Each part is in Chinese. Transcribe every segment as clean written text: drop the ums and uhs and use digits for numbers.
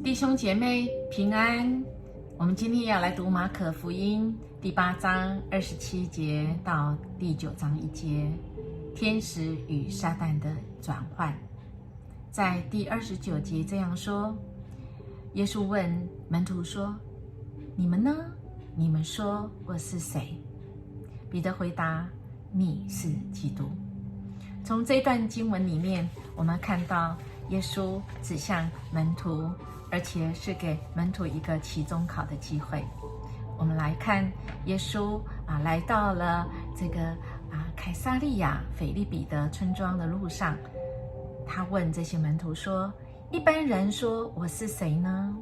弟兄姐妹平安，我们今天要来读马可福音第8章27节到第9章1节，天使与撒旦的转换。在第29节这样说，耶稣问门徒说：你们呢？你们说我是谁？彼得回答：你是基督。从这段经文里面，我们看到耶稣指向门徒，而且是给门徒一个期中考的机会。我们来看耶稣来到了这个凯撒利亚腓立比的村庄的路上，他问这些门徒说：一般人说我是谁呢？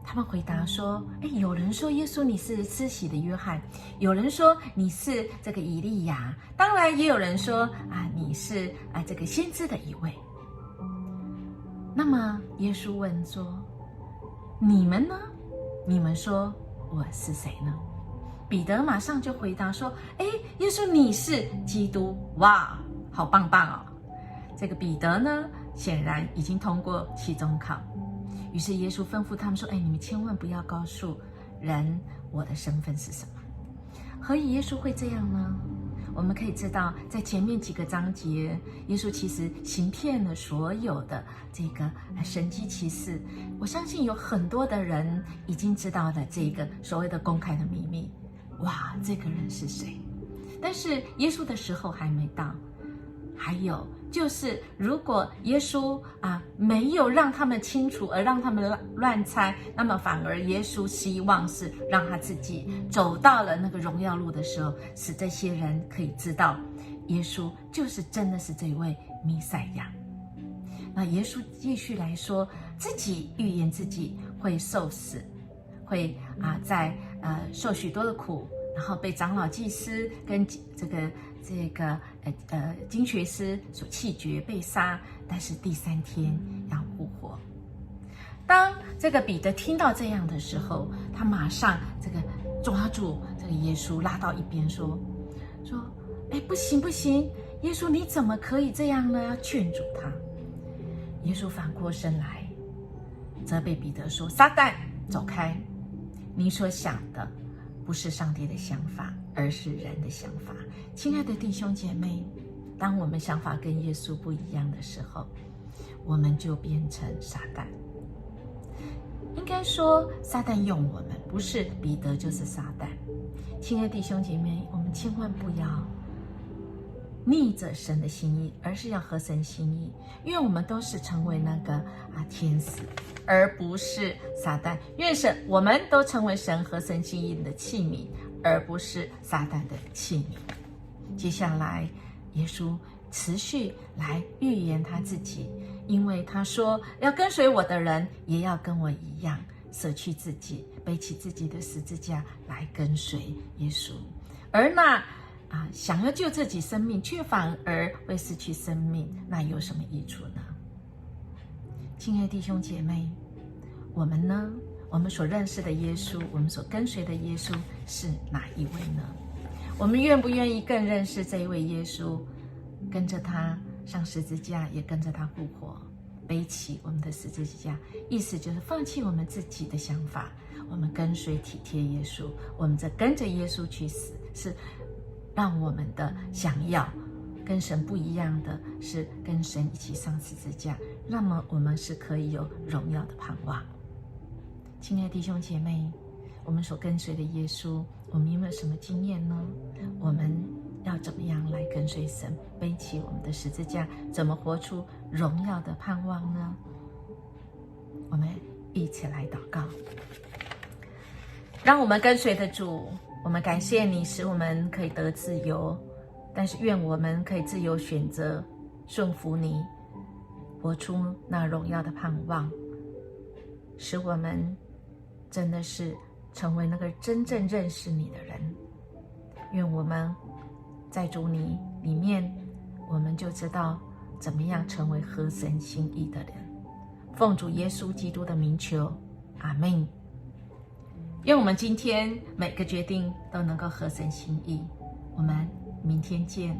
他们回答说：有人说耶稣你是施洗的约翰，有人说你是这个以利亚，当然也有人说你是这个先知的一位。那么耶稣问说：你们呢？你们说我是谁呢？彼得马上就回答说：耶稣你是基督。哇，好棒棒哦！这个彼得呢，显然已经通过期中考。于是耶稣吩咐他们说：你们千万不要告诉人我的身份是什么。何以耶稣会这样呢？我们可以知道，在前面几个章节，耶稣其实行骗了所有的这个神迹奇事。我相信有很多的人已经知道了这个所谓的公开的秘密。哇，这个人是谁？但是耶稣的时候还没到。还有就是，如果耶稣没有让他们清楚，而让他们乱猜，那么反而耶稣希望是让他自己走到了那个荣耀路的时候，使这些人可以知道，耶稣就是真的是这位弥赛亚。那耶稣继续来说，自己预言自己会受死，会在受许多的苦，然后被长老祭司跟这个经学师所弃绝，被杀，但是第3天要复活。当这个彼得听到这样的时候，他马上这个抓住这个耶稣拉到一边说不行不行，耶稣你怎么可以这样呢？要劝阻他。耶稣反过身来责备彼得说：撒旦，走开！你所想的不是上帝的想法，而是人的想法。亲爱的弟兄姐妹，当我们想法跟耶稣不一样的时候，我们就变成撒旦。应该说撒旦用我们，不是彼得就是撒旦。亲爱的弟兄姐妹，我们千万不要逆着神的心意，而是要合神心意。因为我们都是成为那个天使，而不是撒旦。愿我们都成为神合神心意的器皿，而不是撒旦的器皿。接下来耶稣持续来预言他自己，因为他说要跟随我的人也要跟我一样，舍去自己，背起自己的十字架来跟随耶稣。而那想要救自己生命，却反而会失去生命，那有什么益处呢？亲爱的弟兄姐妹，我们呢？我们所认识的耶稣，我们所跟随的耶稣是哪一位呢？我们愿不愿意更认识这一位耶稣，跟着他上十字架，也跟着他复活，背起我们的十字架？意思就是放弃我们自己的想法，我们跟随体贴耶稣，我们跟着耶稣去死，是让我们的想要跟神不一样的，是跟神一起上十字架，那么我们是可以有荣耀的盼望。亲爱的弟兄姐妹，我们所跟随的耶稣，我们有没有什么经验呢？我们要怎么样来跟随神，背起我们的十字架，怎么活出荣耀的盼望呢？我们一起来祷告。让我们跟随的主，我们感谢你，使我们可以得自由，但是愿我们可以自由选择顺服你，活出那荣耀的盼望，使我们真的是成为那个真正认识你的人。愿我们在主你里面，我们就知道怎么样成为合神心意的人。奉主耶稣基督的名求，阿们。愿我们今天每个决定都能够合神心意。我们明天见。